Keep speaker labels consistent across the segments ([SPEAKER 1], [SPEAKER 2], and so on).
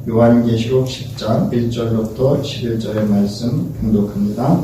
[SPEAKER 1] 요한계시록 10장 1절로부터 11절의 말씀 봉독합니다.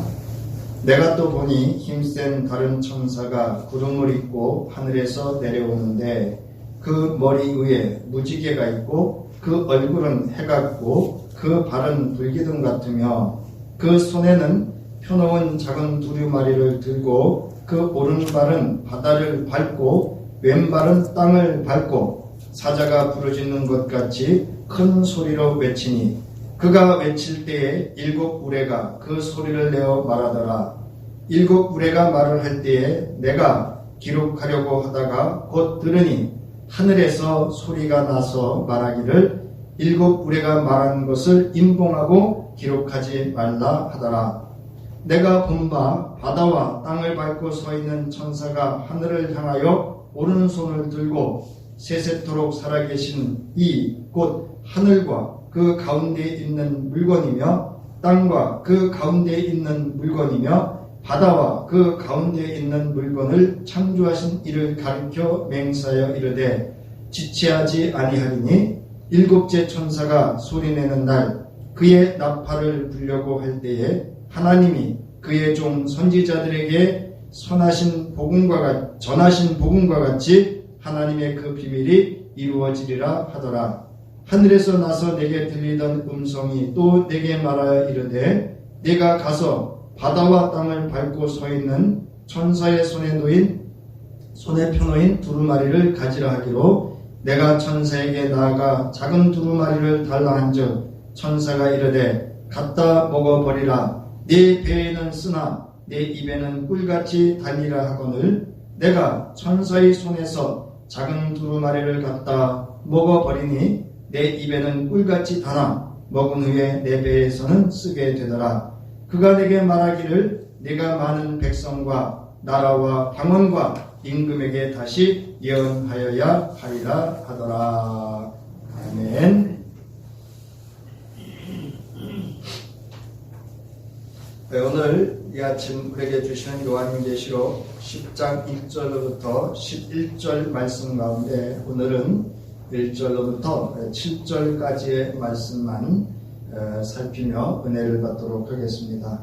[SPEAKER 1] 내가 또 보니 힘센 다른 천사가 구름을 입고 하늘에서 내려오는데 그 머리 위에 무지개가 있고 그 얼굴은 해 같고 그 발은 불기둥 같으며 그 손에는 펴놓은 작은 두루마리를 들고 그 오른발은 바다를 밟고 왼발은 땅을 밟고 사자가 부르짖는 것 같이 큰 소리로 외치니 그가 외칠 때에 일곱 우레가 그 소리를 내어 말하더라. 일곱 우레가 말을 할 때에 내가 기록하려고 하다가 곧 들으니 하늘에서 소리가 나서 말하기를 일곱 우레가 말한 것을 임봉하고 기록하지 말라 하더라. 내가 본 바 바다와 땅을 밟고 서 있는 천사가 하늘을 향하여 오른손을 들고 세세토록 살아계신 이 곧 하늘과 그 가운데에 있는 물건이며 땅과 그 가운데에 있는 물건이며 바다와 그 가운데에 있는 물건을 창조하신 이를 가리켜 맹세하여 이르되 지체하지 아니하리니 일곱째 천사가 소리내는 날 그의 나팔을 불려고 할 때에 하나님이 그의 종 선지자들에게 전하신 복음과 같이 하나님의 그 비밀이 이루어지리라 하더라. 하늘에서 나서 내게 들리던 음성이 또 내게 말하여 이르되 내가 가서 바다와 땅을 밟고 서 있는 천사의 손에 펴놓인 두루마리를 가지라 하기로 내가 천사에게 나아가 작은 두루마리를 달라 한즉 천사가 이르되 갖다 먹어버리라. 네 배에는 쓰나 내 입에는 꿀같이 달리라 하거늘 내가 천사의 손에서 작은 두루마리를 갖다 먹어버리니 내 입에는 꿀같이 달아 먹은 후에 내 배에서는 쓰게 되더라. 그가 내게 말하기를 네가 많은 백성과 나라와 방언과 임금에게 다시 예언하여야 하리라 하더라. 아멘. 네, 오늘 이 아침 우리에게 주시는 요한계시록 10장 1절로부터 11절 말씀 가운데 오늘은 1절로부터 7절까지의 말씀만 살피며 은혜를 받도록 하겠습니다.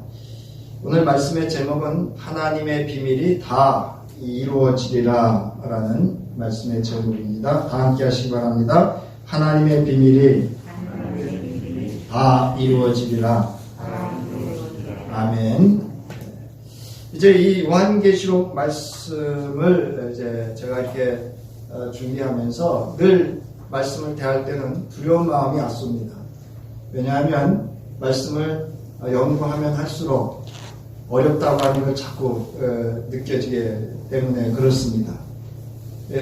[SPEAKER 1] 오늘 말씀의 제목은 하나님의 비밀이 다 이루어지리라 라는 말씀의 제목입니다. 다 함께 하시기 바랍니다. 하나님의 비밀이 다 이루어지리라. 아멘. 이제 이 요한계시록 말씀을 이제 제가 이렇게 준비하면서 늘 말씀을 대할 때는 두려운 마음이 앞섭니다. 왜냐하면 말씀을 연구하면 할수록 어렵다고 하는 걸 자꾸 느껴지기 때문에 그렇습니다.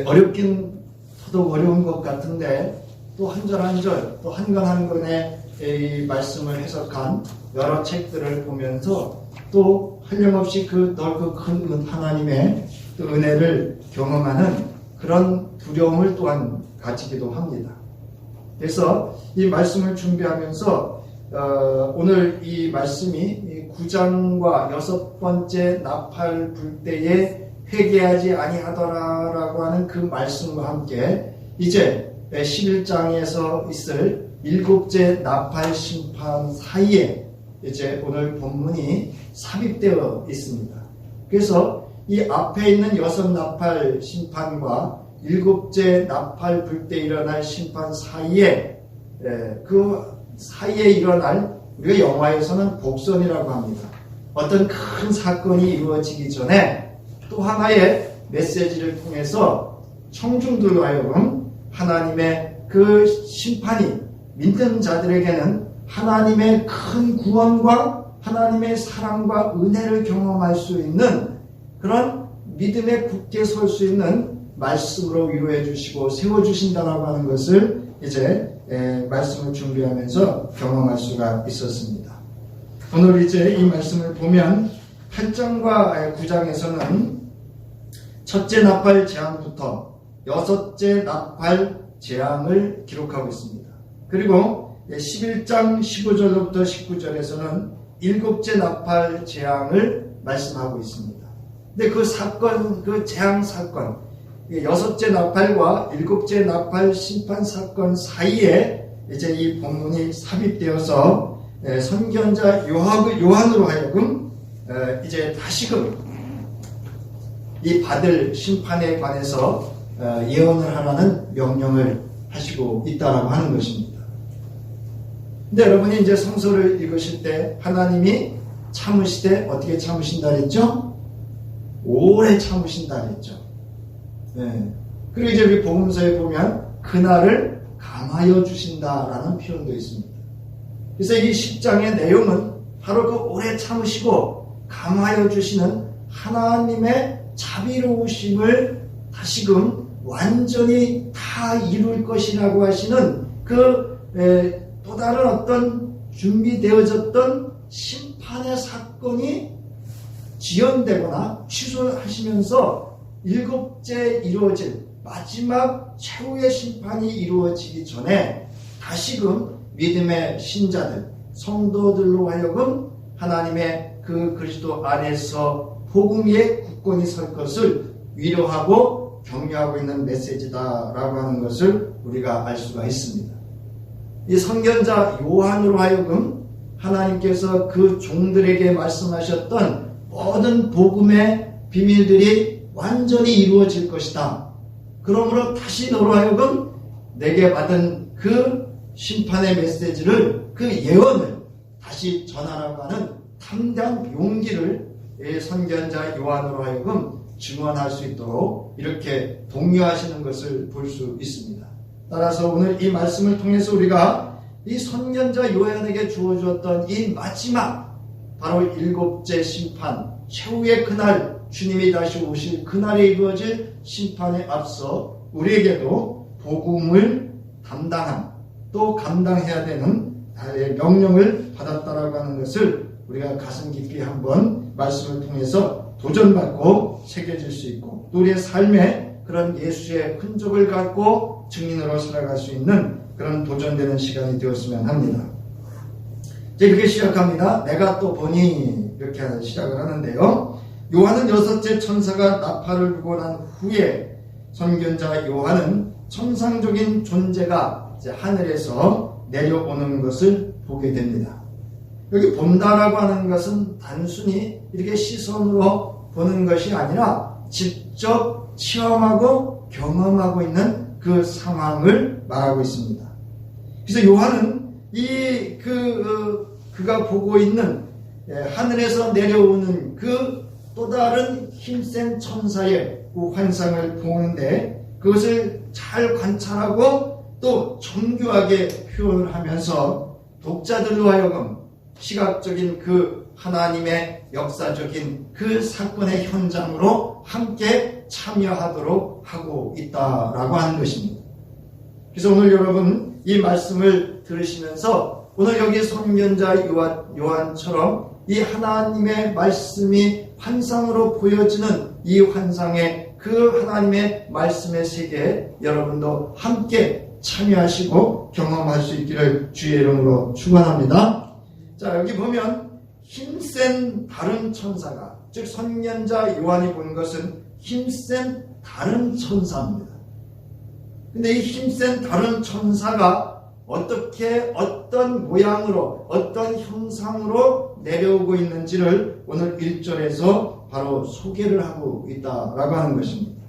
[SPEAKER 1] 어렵긴 더더욱 어려운 것 같은데 또 한 절 한 절 또 한 권 한 권의 이 말씀을 해석한 여러 책들을 보면서 또 한량없이 그 넓고 큰 하나님의 또 은혜를 경험하는 그런 두려움을 또한 가지기도 합니다. 그래서 이 말씀을 준비하면서 오늘 이 말씀이 9장과 6번째 나팔 불 때에 회개하지 아니하더라 라고 하는 그 말씀과 함께 이제 11장에서 있을 7째 나팔 심판 사이에 이제 오늘 본문이 삽입되어 있습니다. 그래서 이 앞에 있는 6나팔 심판과 7째 나팔 불 때 일어날 심판 사이에 그 사이에 일어날 우리가 영화에서는 복선이라고 합니다. 어떤 큰 사건이 이루어지기 전에 또 하나의 메시지를 통해서 청중들로 하여금 하나님의 그 심판이 믿는 자들에게는 하나님의 큰 구원과 하나님의 사랑과 은혜를 경험할 수 있는 그런 믿음에 굳게 설 수 있는 말씀으로 위로해 주시고 세워주신다라고 하는 것을 이제 말씀을 준비하면서 경험할 수가 있었습니다. 오늘 이제 이 말씀을 보면 8장과 9장에서는 첫째 나팔 재앙부터 6째 나팔 재앙을 기록하고 있습니다. 그리고 11장 15절로부터 19절에서는 7째 나팔 재앙을 말씀하고 있습니다. 근데 그 사건, 그 재앙 사건, 6째 나팔과 7째 나팔 심판 사건 사이에 이제 이 본문이 삽입되어서 선견자 요한으로 하여금 이제 다시금 이 받을 심판에 관해서 예언을 하라는 명령을 하시고 있다라고 하는 것입니다. 근데 여러분이 이제 성서를 읽으실 때 하나님이 참으시되 어떻게 참으신다 그랬죠? 오래 참으신다 그랬죠. 그리고 이제 우리 복음서에 보면 그날을 감하여 주신다라는 표현도 있습니다. 그래서 이 10장의 내용은 바로 그 오래 참으시고 감하여 주시는 하나님의 자비로우심을 다시금 완전히 다 이룰 것이라고 하시는 그 또 다른 어떤 준비되어졌던 심판의 사건이 지연되거나 취소하시면서 일곱째 이루어질 마지막 최후의 심판이 이루어지기 전에 다시금 믿음의 신자들, 성도들로 하여금 하나님의 그 그리스도 안에서 복음 위에 굳건히 설 것을 위로하고 격려하고 있는 메시지다라고 하는 것을 우리가 알 수가 있습니다. 이 선견자 요한으로 하여금 하나님께서 그 종들에게 말씀하셨던 모든 복음의 비밀들이 완전히 이루어질 것이다. 그러므로 다시 너로 하여금 내게 받은 그 심판의 메시지를, 그 예언을 다시 전하라고 하는 탐대한 용기를 선견자 요한으로 하여금 증언할 수 있도록 이렇게 독려하시는 것을 볼 수 있습니다. 따라서 오늘 이 말씀을 통해서 우리가 이 선견자 요한에게 주어주었던 이 마지막 바로 일곱째 심판, 최후의 그날, 주님이 다시 오실 그날에 이루어질 심판에 앞서 우리에게도 복음을 담당한, 또 감당해야 되는 명령을 받았다라고 하는 것을 우리가 가슴 깊이 한번 말씀을 통해서 도전받고 새겨질 수 있고, 또 우리의 삶에 그런 예수의 흔적을 갖고 증인으로 살아갈 수 있는 그런 도전되는 시간이 되었으면 합니다. 이제 이렇게 시작합니다. 내가 또 보니, 이렇게 시작을 하는데요. 요한은 여섯째 천사가 나팔을 불고 난 후에 선견자 요한은 천상적인 존재가 이제 하늘에서 내려오는 것을 보게 됩니다. 여기 본다라고 하는 것은 단순히 이렇게 시선으로 보는 것이 아니라 직접 체험하고 경험하고 있는 그 상황을 말하고 있습니다. 그래서 요한은 그가 보고 있는 하늘에서 내려오는 그 또 다른 힘센 천사의 그 환상을 보는데 그것을 잘 관찰하고 또 정교하게 표현을 하면서 독자들로 하여금 시각적인 그 하나님의 역사적인 그 사건의 현장으로 함께 참여하도록 하고 있다라고 하는 것입니다. 그래서 오늘 여러분 이 말씀을 들으시면서 오늘 여기 선견자 요한처럼 이 하나님의 말씀이 환상으로 보여지는 이 환상의 그 하나님의 말씀의 세계에 여러분도 함께 참여하시고 경험할 수 있기를 주의 이름으로 축원합니다. 자, 여기 보면 힘센 다른 천사가, 즉 선견자 요한이 본 것은 힘센 다른 천사입니다. 근데 이 힘센 다른 천사가 어떻게 어떤 모양으로 어떤 형상으로 내려오고 있는지를 오늘 1절에서 바로 소개를 하고 있다라고 하는 것입니다.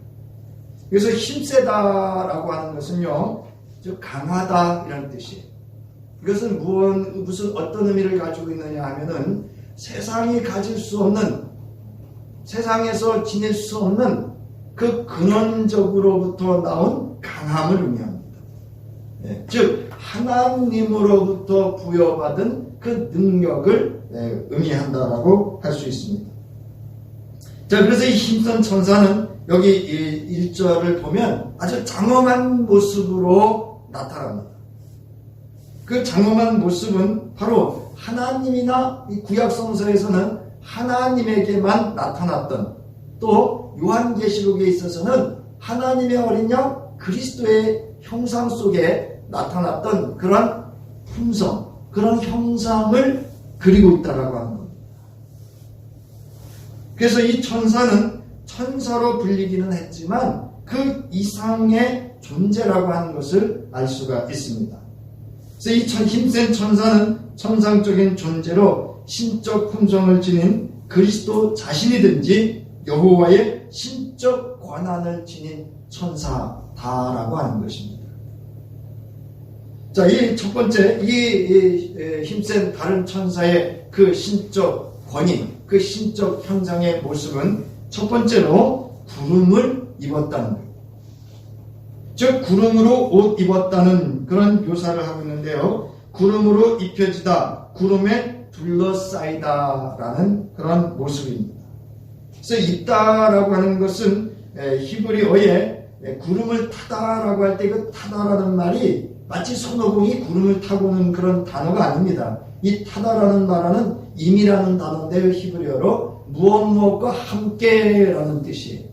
[SPEAKER 1] 그래서 힘세다라고 하는 것은요, 즉 강하다 이런 뜻이에요. 이것은 무슨 어떤 의미를 가지고 있느냐 하면은 세상이 가질 수 없는, 세상에서 지낼 수 없는 그 근원적으로부터 나온 강함을 의미합니다. 즉 하나님으로부터 부여받은 그 능력을 의미한다라고 할 수 있습니다. 자, 그래서 이 힘센 천사는 여기 1절을 보면 아주 장엄한 모습으로 나타납니다. 그 장엄한 모습은 바로 하나님이나 이 구약성서에서는 하나님에게만 나타났던, 또 요한계시록에 있어서는 하나님의 어린 양 그리스도의 형상 속에 나타났던 그런 품성, 그런 형상을 그리고 있다라고 하는 겁니다. 그래서 이 천사는 천사로 불리기는 했지만 그 이상의 존재라고 하는 것을 알 수가 있습니다. 그래서 이 힘센 천사는 천상적인 존재로 신적 품성을 지닌 그리스도 자신이든지 여호와의 신적 권한을 지닌 천사다라고 하는 것입니다. 자, 이 첫 번째, 이 힘센 다른 천사의 그 신적 권위, 그 신적 형상의 모습은 첫 번째로 구름을 입었다는 것. 즉, 구름으로 옷 입었다는 그런 묘사를 하고 있는데요. 구름으로 입혀지다, 구름에 둘러싸이다라는 그런 모습입니다. 그래서 입다라고 하는 것은 히브리어에 구름을 타다라고 할 때 그 타다라는 말이 마치 손오공이 구름을 타고 오는 그런 단어가 아닙니다. 이 타다라는 말은 임이라는 단어인데요. 히브리어로 무엇과 함께라는 뜻이에요.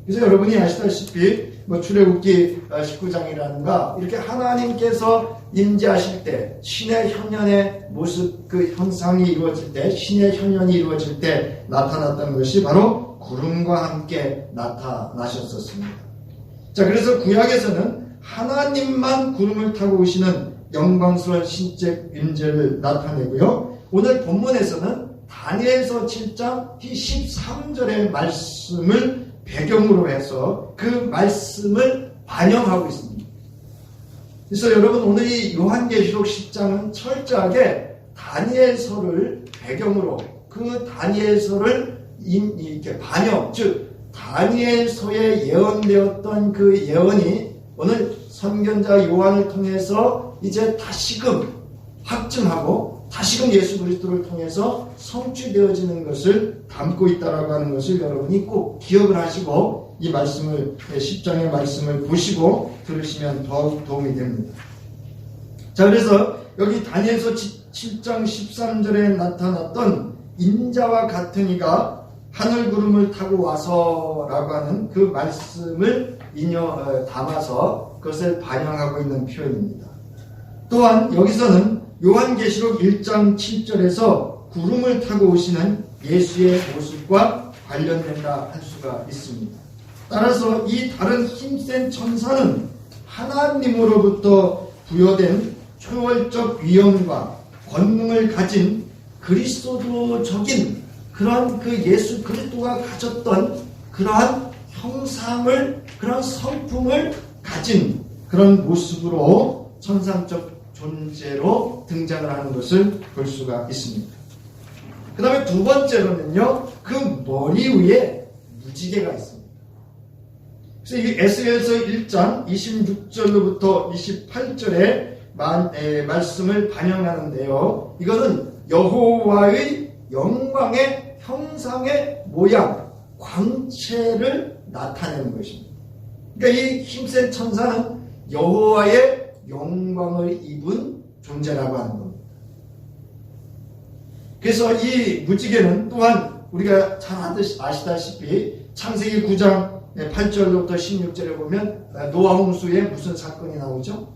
[SPEAKER 1] 그래서 여러분이 아시다시피 출애굽기 19장이라든가 이렇게 하나님께서 임재하실 때 신의 현현의 모습 그 형상이 이루어질 때 신의 현현이 이루어질 때 나타났던 것이 바로 구름과 함께 나타나셨었습니다. 자, 그래서 구약에서는 하나님만 구름을 타고 오시는 영광스러운 신적 임재를 나타내고요. 오늘 본문에서는 다니엘서 7장 13절의 말씀을 배경으로 해서 그 말씀을 반영하고 있습니다. 그래서 여러분 오늘 이 요한계시록 10장은 철저하게 다니엘서를 배경으로 그 다니엘서를 이렇게 반영, 즉 다니엘서에 예언되었던 그 예언이 오늘 선견자 요한을 통해서 이제 다시금 확증하고 다시금 예수 그리스도를 통해서 성취되어지는 것을 담고 있다라고 하는 것을 여러분이 꼭 기억을 하시고 이 말씀을 10장의 말씀을 보시고 들으시면 더욱 도움이 됩니다. 자, 그래서 여기 다니엘서 7장 13절에 나타났던 인자와 같은 이가 하늘 구름을 타고 와서라고 하는 그 말씀을 담아서 그것을 반영하고 있는 표현입니다. 또한 여기서는 요한계시록 1장 7절에서 구름을 타고 오시는 예수의 모습과 관련된다 할 수가 있습니다. 따라서 이 다른 힘센 천사는 하나님으로부터 부여된 초월적 위엄과 권능을 가진 그리스도적인 그런 그 예수 그리스도가 가졌던 그러한 형상을, 그런 성품을 가진 그런 모습으로 천상적 존재로 등장을 하는 것을 볼 수가 있습니다. 그 다음에 두 번째로는요, 그 머리 위에 무지개가 있습니다. 그래서 이 에스겔서 1장 26절로부터 28절의 말씀을 반영하는데요. 이거는 여호와의 영광의 형상의 모양, 광채를 나타내는 것입니다. 그러니까 이 힘센 천사는 여호와의 영광을 입은 존재라고 하는 겁니다. 그래서 이 무지개는 또한 우리가 잘 아시다시피 창세기 9장 8절로부터 16절에 보면 노아 홍수에 무슨 사건이 나오죠?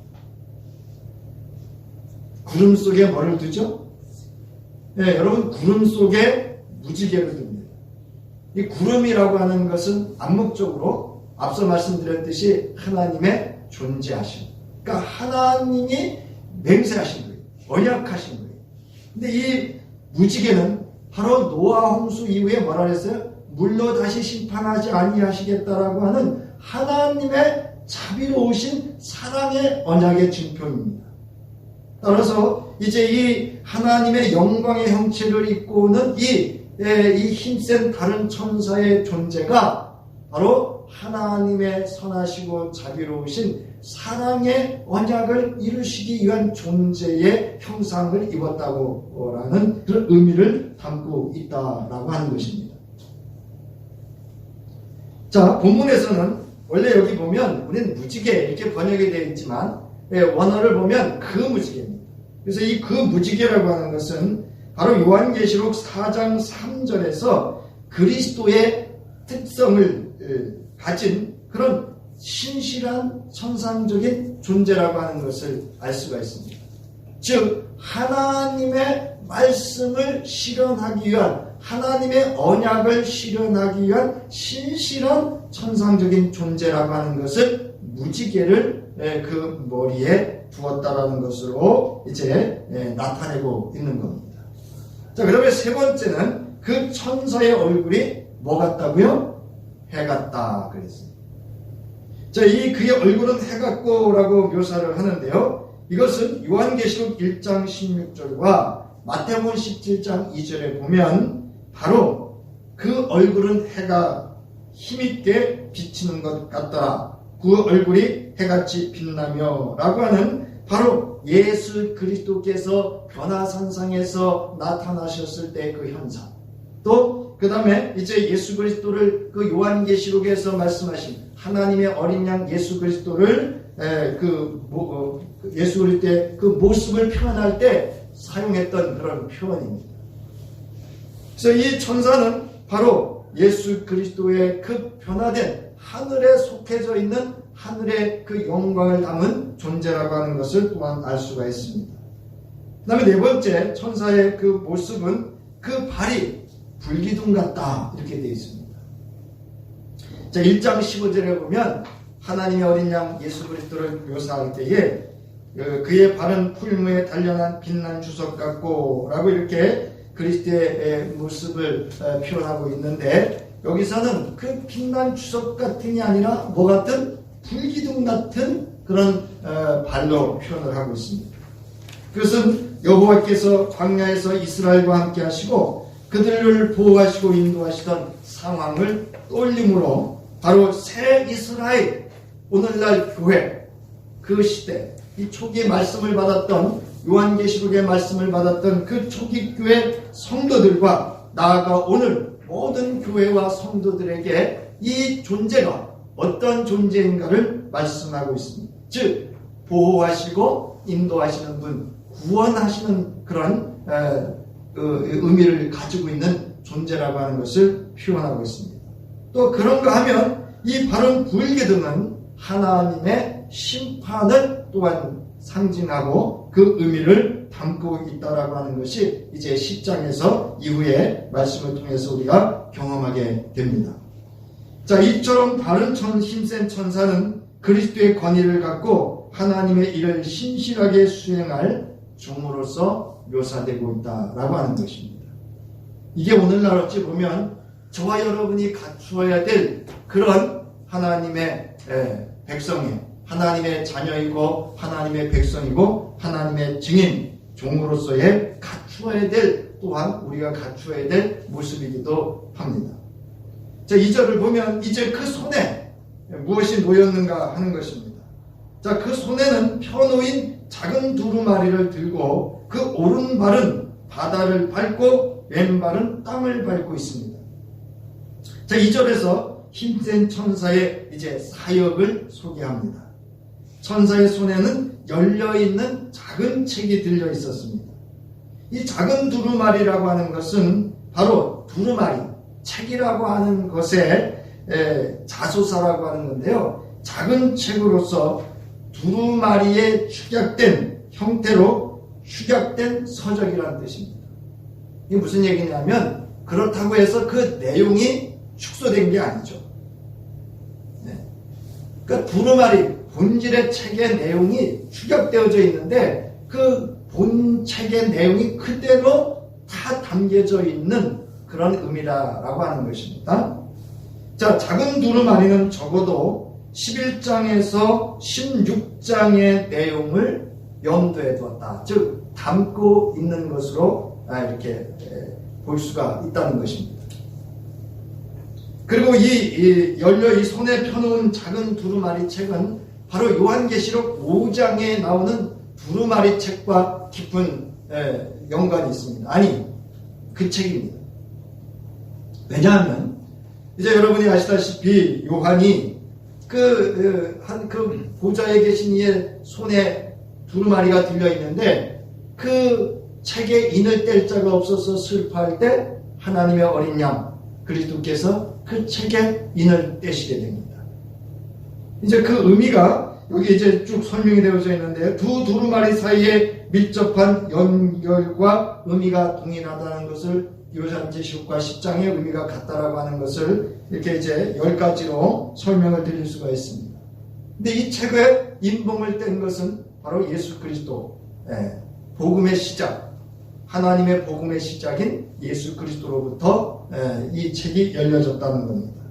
[SPEAKER 1] 구름 속에 뭐를 두죠? 네, 여러분 구름 속에 무지개를 둡니다. 이 구름이라고 하는 것은 암묵적으로 앞서 말씀드렸듯이 하나님의 존재하심. 그러니까 하나님이 맹세하신 거예요. 언약하신 거예요. 근데 이 무지개는 바로 노아 홍수 이후에 뭐라 그랬어요? 물로 다시 심판하지 아니하시겠다라고 하는 하나님의 자비로우신 사랑의 언약의 증표입니다. 따라서 이제 이 하나님의 영광의 형체를 입고는 이 힘센 다른 천사의 존재가 바로 하나님의 선하시고 자비로우신 사랑의 언약을 이루시기 위한 존재의 형상을 입었다고 라는 그런 의미를 담고 있다라고 하는 것입니다. 자, 본문에서는 원래 여기 보면 우리는 무지개 이렇게 번역이 되어 있지만 원어를 보면 그 무지개입니다. 그래서 이 그 무지개라고 하는 것은 바로 요한계시록 4장 3절에서 그리스도의 특성을 가진 그런 신실한 천상적인 존재라고 하는 것을 알 수가 있습니다. 즉 하나님의 말씀을 실현하기 위한 하나님의 언약을 실현하기 위한 신실한 천상적인 존재라고 하는 것을 무지개를 그 머리에 두었다라는 것으로 이제 나타내고 있는 겁니다. 자, 그러면 세 번째는 그 천사의 얼굴이 뭐 같다고요? 해 같다 그랬어요. 자, 이 그의 얼굴은 해 같고라고 묘사를 하는데요. 이것은 요한계시록 1장 16절과 마태복음 17장 2절에 보면 바로 그 얼굴은 해가 힘있게 비치는 것 같더라. 그 얼굴이 해같이 빛나며 라고 하는 바로 예수 그리스도께서 변화산상에서 나타나셨을 때 그 현상. 또 그 다음에 이제 예수 그리스도를 그 요한계시록에서 말씀하신 하나님의 어린 양 예수 그리스도를 예수 그리스도의 그 모습을 표현할 때 사용했던 그런 표현입니다. 그래서 이 천사는 바로 예수 그리스도의 그 변화된 하늘에 속해져 있는 하늘의 그 영광을 담은 존재라고 하는 것을 또한 알 수가 있습니다. 그 다음에 네 번째 천사의 그 모습은 그 발이 불기둥 같다 이렇게 되어 있습니다. 자, 1장 15절에 보면 하나님의 어린 양 예수 그리스도를 묘사할 때에 그의 발은 풀무에 단련한 빛난 주석 같고 라고 이렇게 그리스도의 모습을 표현하고 있는데 여기서는 그 빛난 주석 같은이 아니라 뭐 같은 불기둥 같은 그런 발로 표현을 하고 있습니다. 그것은 여호와께서 광야에서 이스라엘과 함께 하시고 그들을 보호하시고 인도하시던 상황을 떠올림으로 바로 새 이스라엘 오늘날 교회 그 시대 이 초기 말씀을 받았던 요한계시록의 말씀을 받았던 그 초기 교회 성도들과 나아가 오늘 모든 교회와 성도들에게 이 존재가 어떤 존재인가를 말씀하고 있습니다. 즉 보호하시고 인도하시는 분, 구원하시는 그런 의미를 가지고 있는 존재라고 하는 것을 표현하고 있습니다. 또 그런가 하면 이 바른 불기둥은 하나님의 심판을 또한 상징하고 그 의미를 담고 있다라고 하는 것이 이제 10장에서 이후의 말씀을 통해서 우리가 경험하게 됩니다. 자, 이처럼 다른 힘센 천사는 그리스도의 권위를 갖고 하나님의 일을 신실하게 수행할 종으로서 묘사되고 있다라고 하는 것입니다. 이게 오늘날 어찌 보면 저와 여러분이 갖추어야 될 그런 하나님의 백성이 하나님의 자녀이고 하나님의 백성이고 하나님의 증인 종으로서의 갖추어야 될 또한 우리가 갖추어야 될 모습이기도 합니다. 자, 2절을 보면 이제 그 손에 무엇이 놓였는가 하는 것입니다. 자, 그 손에는 펴놓인 작은 두루마리를 들고 그 오른발은 바다를 밟고 왼발은 땅을 밟고 있습니다. 자, 2절에서 힘센 천사의 이제 사역을 소개합니다. 천사의 손에는 열려있는 작은 책이 들려 있었습니다. 이 작은 두루마리라고 하는 것은 바로 두루마리, 책이라고 하는 것의 자소사라고 하는 건데요. 작은 책으로서 두루마리에 축약된 형태로 축약된 서적이라는 뜻입니다. 이게 무슨 얘기냐면 그렇다고 해서 그 내용이 축소된 게 아니죠. 그러니까 두루마리 본질의 책의 내용이 축약되어져 있는데 그 본 책의 내용이 그대로 다 담겨져 있는 그런 의미라고 하는 것입니다. 자, 작은 두루마리는 적어도 11장에서 16장의 내용을 염두에 두었다. 즉 담고 있는 것으로 이렇게 볼 수가 있다는 것입니다. 그리고 이 손에 펴놓은 작은 두루마리 책은 바로 요한계시록 5장에 나오는 두루마리 책과 깊은 연관이 있습니다. 아니, 그 책입니다. 왜냐하면 이제 여러분이 아시다시피 요한이 그 보좌에 계신 이의 손에 두루마리가 들려 있는데 그 책에 인을 뗄 자가 없어서 슬퍼할 때 하나님의 어린 양 그리스도께서 그 책에 인을 떼시게 됩니다. 이제 그 의미가 여기 이제 쭉 설명이 되어져 있는데 두 두루마리 사이에 밀접한 연결과 의미가 동일하다는 것을 요한계시록과 10장의 의미가 같다라고 하는 것을 이렇게 이제 10가지로 설명을 드릴 수가 있습니다. 근데 이 책에 인봉을 뗀 것은 바로 예수 그리스도, 복음의 시작, 하나님의 복음의 시작인 예수 그리스도로부터 이 책이 열려졌다는 겁니다.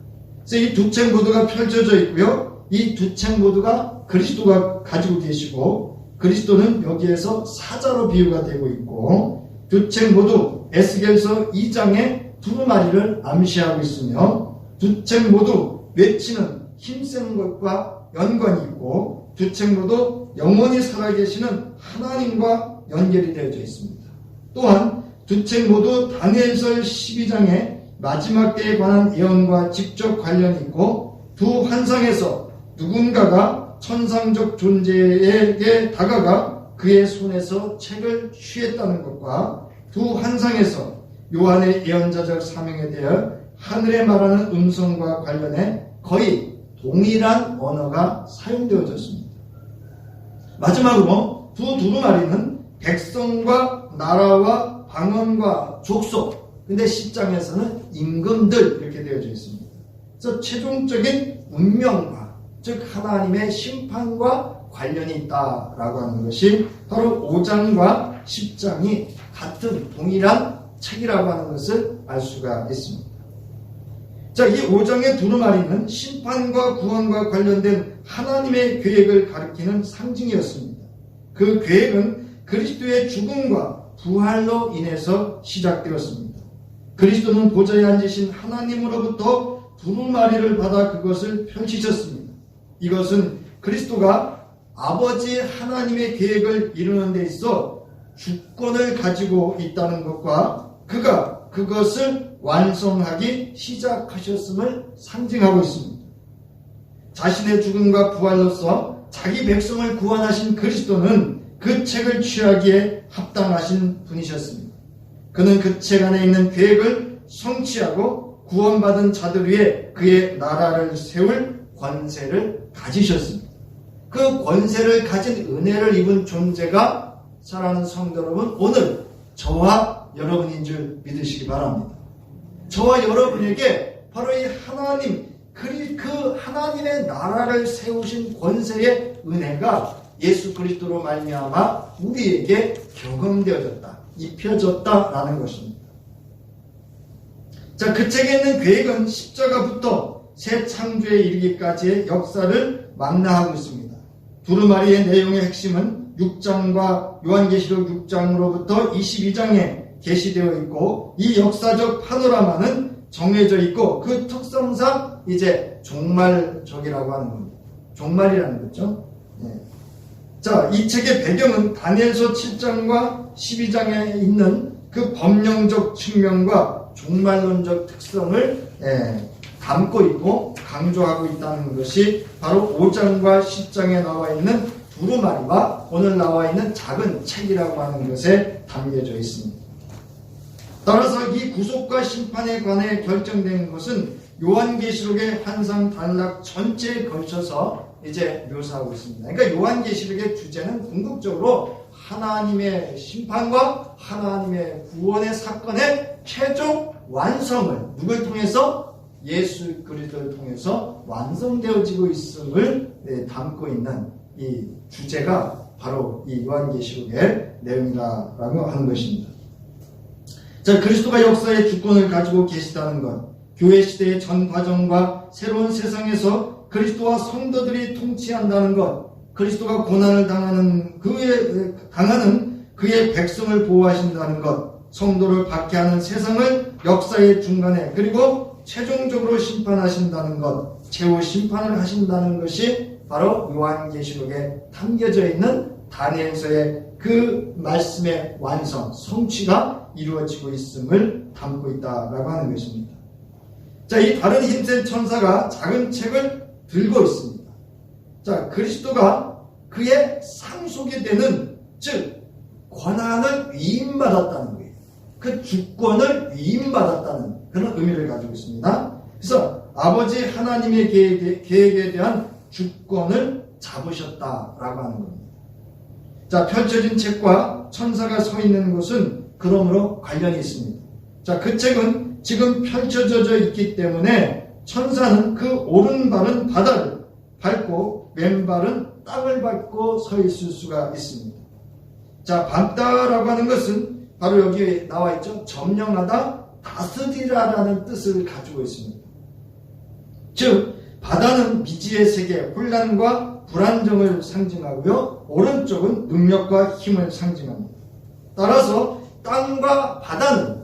[SPEAKER 1] 그래서 이 두 책 모두가 펼쳐져 있고요. 이 두 책 모두가 그리스도가 가지고 계시고, 그리스도는 여기에서 사자로 비유가 되고 있고, 두 책 모두 에스겔서 2장의 두루마리를 암시하고 있으며, 두 책 모두 외치는 힘센 것과 연관이 있고, 두 책 모두 영원히 살아계시는 하나님과 연결이 되어져 있습니다. 또한 두 책 모두 다니엘서 12장의 마지막 때에 관한 예언과 직접 관련이 있고, 두 환상에서 누군가가 천상적 존재에게 다가가 그의 손에서 책을 취했다는 것과, 두 환상에서 요한의 예언자적 사명에 대해 하늘에 말하는 음성과 관련해 거의 동일한 언어가 사용되어졌습니다. 마지막으로 두 두루마리는 백성과 나라와 방언과 족속, 근데 10장에서는 임금들 이렇게 되어져 있습니다. 그래서 최종적인 운명과, 즉 하나님의 심판과 관련이 있다라고 하는 것이 바로 5장과 10장이 같은 동일한 책이라고 하는 것을 알 수가 있습니다. 자, 이 5장의 두루마리는 심판과 구원과 관련된 하나님의 계획을 가리키는 상징이었습니다. 그 계획은 그리스도의 죽음과 부활로 인해서 시작되었습니다. 그리스도는 보좌에 앉으신 하나님으로부터 두루마리를 받아 그것을 펼치셨습니다. 이것은 그리스도가 아버지 하나님의 계획을 이루는 데 있어 주권을 가지고 있다는 것과 그가 그것을 완성하기 시작하셨음을 상징하고 있습니다. 자신의 죽음과 부활로서 자기 백성을 구원하신 그리스도는 그 책을 취하기에 합당하신 분이셨습니다. 그는 그 책 안에 있는 계획을 성취하고 구원받은 자들 위에 그의 나라를 세울 권세를 가지셨습니다. 그 권세를 가진 은혜를 입은 존재가, 사랑하는 성도 여러분, 오늘 저와 여러분인 줄 믿으시기 바랍니다. 저와 여러분에게 바로 이 하나님, 그 하나님의 나라를 세우신 권세의 은혜가 예수 그리스도로 말미암아 우리에게 경험되어졌다, 입혀졌다라는 것입니다. 자, 그 책에 있는 계획은 십자가부터 새 창조에 이르기까지의 역사를 망라하고 있습니다. 두루마리의 내용의 핵심은 6장과 요한계시록 6장으로부터 22장에 게시되어 있고, 이 역사적 파노라마는 정해져 있고, 그 특성상 이제 종말적이라고 하는 겁니다. 종말이라는 거죠. 자, 이 책의 배경은 다니엘서 7장과 12장에 있는 그 법령적 측면과 종말론적 특성을 담고 있고 강조하고 있다는 것이 바로 5장과 10장에 나와 있는 두루마리와 오늘 나와 있는 작은 책이라고 하는 것에 담겨져 있습니다. 따라서 이 구속과 심판에 관해 결정된 것은 요한계시록의 환상 단락 전체에 걸쳐서 이제 묘사하고 있습니다. 그러니까 요한계시록의 주제는 궁극적으로 하나님의 심판과 하나님의 구원의 사건의 최종 완성을 누굴 통해서? 예수 그리스도를 통해서 완성되어지고 있음을 담고 있는 이 주제가 바로 이 요한계시록의 내용이라고 하는 것입니다. 자, 그리스도가 역사의 주권을 가지고 계시다는 것, 교회 시대의 전 과정과 새로운 세상에서 그리스도와 성도들이 통치한다는 것, 그리스도가 고난을 당하는 그의 백성을 보호하신다는 것, 성도를 박해하는 세상을 역사의 중간에 그리고 최종적으로 심판하신다는 것, 최후 심판을 하신다는 것이 바로 요한계시록에 담겨져 있는 다니엘서의 그 말씀의 완성, 성취가 이루어지고 있음을 담고 있다라고 하는 것입니다. 자, 이 다른 힘센 천사가 작은 책을 들고 있습니다. 자, 그리스도가 그의 상속이 되는, 즉 권한을 위임받았다는 거예요. 그 주권을 위임받았다는 그런 의미를 가지고 있습니다. 그래서 아버지 하나님의 계획에 대한 주권을 잡으셨다라고 하는 겁니다. 자, 펼쳐진 책과 천사가 서 있는 곳은 그러므로 관련이 있습니다. 자, 그 책은 지금 펼쳐져 있기 때문에 천사는 그 오른발은 바다를 밟고 왼발은 땅을 밟고 서 있을 수가 있습니다. 자, 밟다라고 하는 것은 바로 여기 나와 있죠. 점령하다, 다스리라라는 뜻을 가지고 있습니다. 즉 바다는 미지의 세계, 혼란과 불안정을 상징하고요. 오른쪽은 능력과 힘을 상징합니다. 따라서 땅과 바다는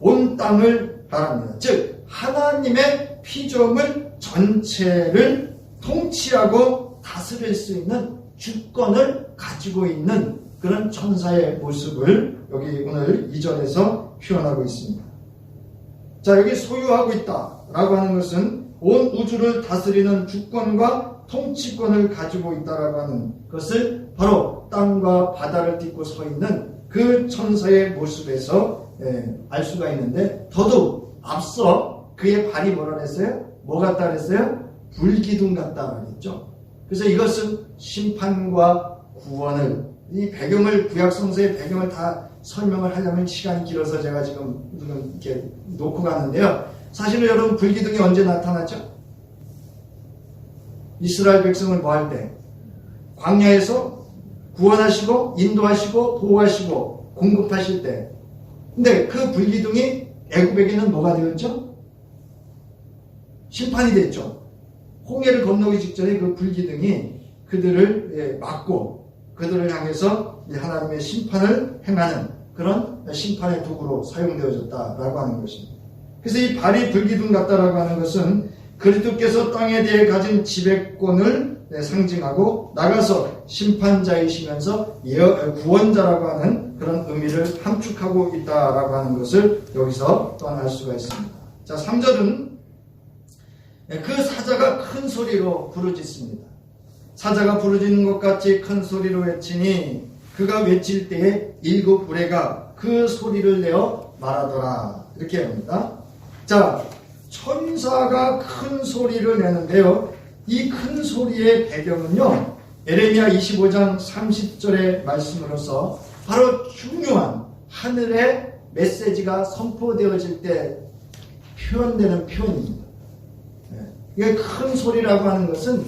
[SPEAKER 1] 온 땅을 말합니다. 즉 하나님의 피조물 전체를 통치하고 다스릴 수 있는 주권을 가지고 있는 그런 천사의 모습을 여기 오늘 2절에서 표현하고 있습니다. 자, 여기 소유하고 있다라고 하는 것은 온 우주를 다스리는 주권과 통치권을 가지고 있다라고 하는 것을 바로 땅과 바다를 딛고 서 있는 그 천사의 모습에서 알 수가 있는데, 더더욱 앞서 그의 발이 뭐라 그랬어요? 뭐 같다 그랬어요? 불기둥 같다라고 했죠. 그래서 이것은 심판과 구원을, 이 배경을, 구약 성서의 배경을 다 설명을 하려면 시간이 길어서 제가 지금 이렇게 놓고 가는데요. 사실은 여러분, 불기둥이 언제 나타났죠? 이스라엘 백성을 뭐 할 때? 광야에서 구원하시고 인도하시고 보호하시고 공급하실 때. 근데 그 불기둥이 애굽에게는 뭐가 되었죠? 심판이 됐죠. 홍해를 건너기 직전에 그 불기둥이 그들을 막고 그들을 향해서 하나님의 심판을 행하는 그런 심판의 도구로 사용되어졌다라고 하는 것입니다. 그래서 이 발이 불기둥 같다라고 하는 것은 그리스도께서 땅에 대해 가진 지배권을 상징하고 나가서 심판자이시면서 구원자라고 하는 그런 의미를 함축하고 있다라고 하는 것을 여기서 또한 알 수가 있습니다. 자, 3절은 그 사자가 큰 소리로 부르짖습니다. 사자가 부르짖는 것 같이 큰 소리로 외치니 그가 외칠 때에 7 우레가 그 소리를 내어 말하더라. 이렇게 합니다. 자, 천사가 큰 소리를 내는데요. 이 큰 소리의 배경은요, 에레미야 25장 30절의 말씀으로서 바로 중요한 하늘의 메시지가 선포되어질 때 표현되는 표현입니다. 이게 큰 소리라고 하는 것은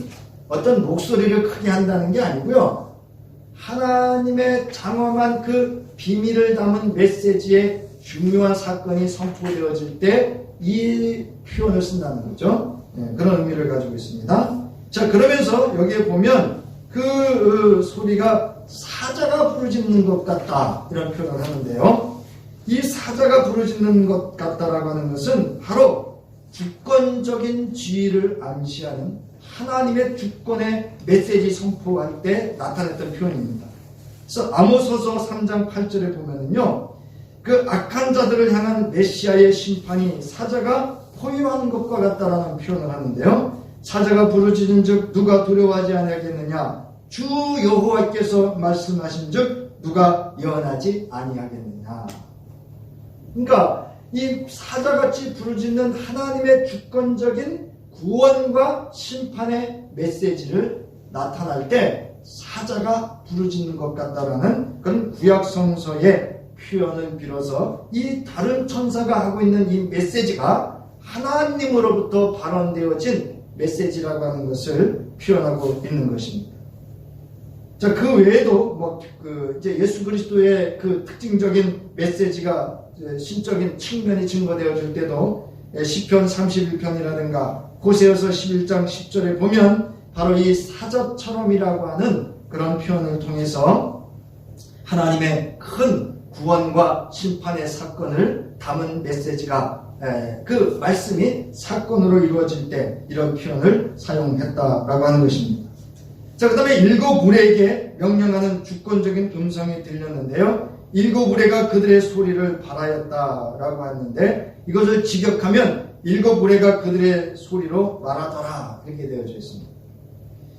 [SPEAKER 1] 어떤 목소리를 크게 한다는 게 아니고요. 하나님의 장엄한 그 비밀을 담은 메시지의 중요한 사건이 선포되어질 때 이 표현을 쓴다는 거죠. 그런 의미를 가지고 있습니다. 자, 그러면서 여기에 보면 그 소리가 사자가 부르짖는 것 같다, 이런 표현을 하는데요. 이 사자가 부르짖는 것 같다라고 하는 것은 바로 주권적인 지위를 암시하는 하나님의 주권의 메시지 선포할 때 나타냈던 표현입니다. 그래서 아모스서 3장 8절에 보면은요, 그 악한 자들을 향한 메시아의 심판이 사자가 포효하는 것과 같다라는 표현을 하는데요. 사자가 부르짖은즉 누가 두려워하지 아니하겠느냐? 주 여호와께서 말씀하신즉 누가 예언하지 아니하겠느냐? 그러니까 이 사자같이 부르짖는 하나님의 주권적인 구원과 심판의 메시지를 나타날 때 사자가 부르짖는 것 같다라는 그런 구약 성서의 표현을 빌어서 이 다른 천사가 하고 있는 이 메시지가 하나님으로부터 발언되어진 메시지라고 하는 것을 표현하고 있는 것입니다. 자, 그 외에도 이제 예수 그리스도의 그 특징적인 메시지가 신적인 측면이 증거되어질 때도 시편 31편이라든가 고세여서 11장 10절에 보면 바로 이 사자처럼이라고 하는 그런 표현을 통해서 하나님의 큰 구원과 심판의 사건을 담은 메시지가 그 말씀이 사건으로 이루어질 때 이런 표현을 사용했다라고 하는 것입니다. 자, 그 다음에 7 우레에게 명령하는 주권적인 음성이 들렸는데요. 7 우레가 그들의 소리를 발하였다라고 하는데 이것을 직역하면 7 우레가 그들의 소리로 말하더라, 이렇게 되어져 있습니다.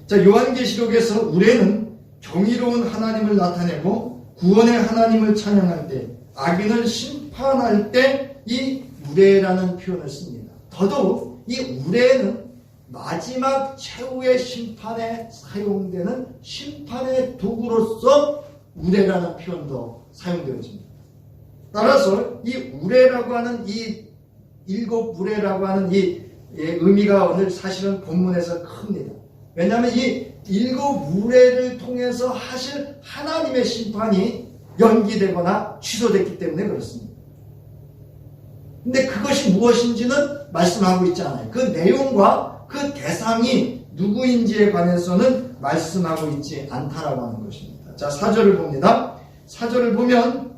[SPEAKER 1] 자, 요한계시록에서 우레는 경이로운 하나님을 나타내고 구원의 하나님을 찬양할 때, 악인을 심판할 때 이 우레라는 표현을 씁니다. 더더욱 이 우레는 마지막 최후의 심판에 사용되는 심판의 도구로서 우레라는 표현도 사용되어집니다. 따라서 이 우레라고 하는 이 7 우레라고 하는 이 의미가 오늘 사실은 본문에서 큽니다. 왜냐하면 이 일곱 우레를 통해서 하실 하나님의 심판이 연기되거나 취소됐기 때문에 그렇습니다. 근데 그것이 무엇인지는 말씀하고 있지 않아요. 그 내용과 그 대상이 누구인지에 관해서는 말씀하고 있지 않다라고 하는 것입니다. 자, 4절을 봅니다. 4절을 보면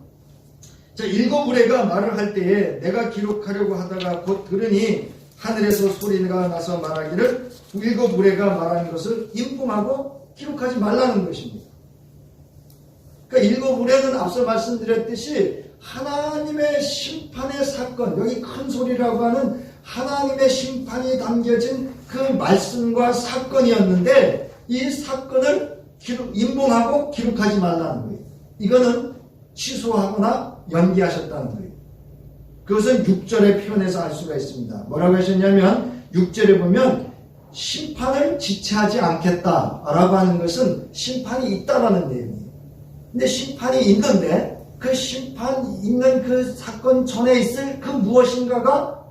[SPEAKER 1] 자, 일곱 우레가 말을 할 때에 내가 기록하려고 하다가 곧 들으니 하늘에서 소리가 나서 말하기를 일곱 우레가 말하는 것을 인품하고 기록하지 말라는 것입니다. 그러니까 일곱 우레는 앞서 말씀드렸듯이 하나님의 심판의 사건, 여기 큰 소리라고 하는 하나님의 심판이 담겨진 그 말씀과 사건이었는데 이 사건을 인봉하고 기록하지 말라는 거예요. 이거는 취소하거나 연기하셨다는 거예요. 그것은 6절의 표현에서 알 수가 있습니다. 뭐라고 하셨냐면 6절에 보면 심판을 지체하지 않겠다라고 하는 것은 심판이 있다라는 내용이에요. 근데 심판이 있는데 그 심판 있는 그 사건 전에 있을 그 무엇인가가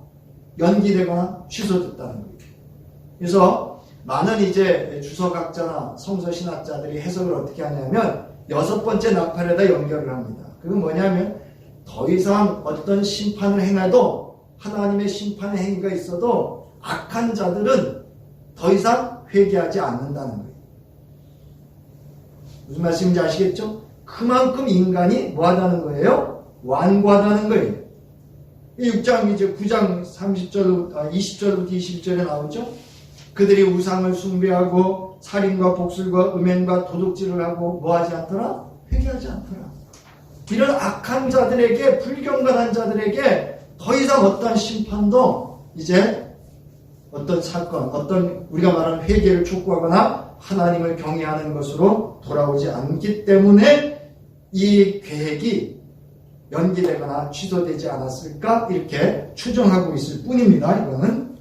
[SPEAKER 1] 연기되거나 취소됐다는 거예요. 그래서 많은 이제 주석학자나 성서신학자들이 해석을 어떻게 하냐면 6번째 나팔에다 연결을 합니다. 그건 뭐냐면 더 이상 어떤 심판을 행해도 하나님의 심판의 행위가 있어도 악한 자들은 더 이상 회개하지 않는다는 거예요. 무슨 말씀인지 아시겠죠? 그만큼 인간이 뭐하다는 거예요? 완고하다는 거예요. 6장 이제 9장 20절부터 21절에 나오죠. 그들이 우상을 숭배하고 살인과 복술과 음행과 도둑질을 하고 뭐하지 않더라? 회개하지 않더라. 이런 악한 자들에게, 불경건한 자들에게 더 이상 어떤 심판도 이제 어떤 사건, 어떤 우리가 말하는 회개를 촉구하거나 하나님을 경외하는 것으로 돌아오지 않기 때문에 이 계획이 연기되거나 취소되지 않았을까 이렇게 추정하고 있을 뿐입니다. 이거는.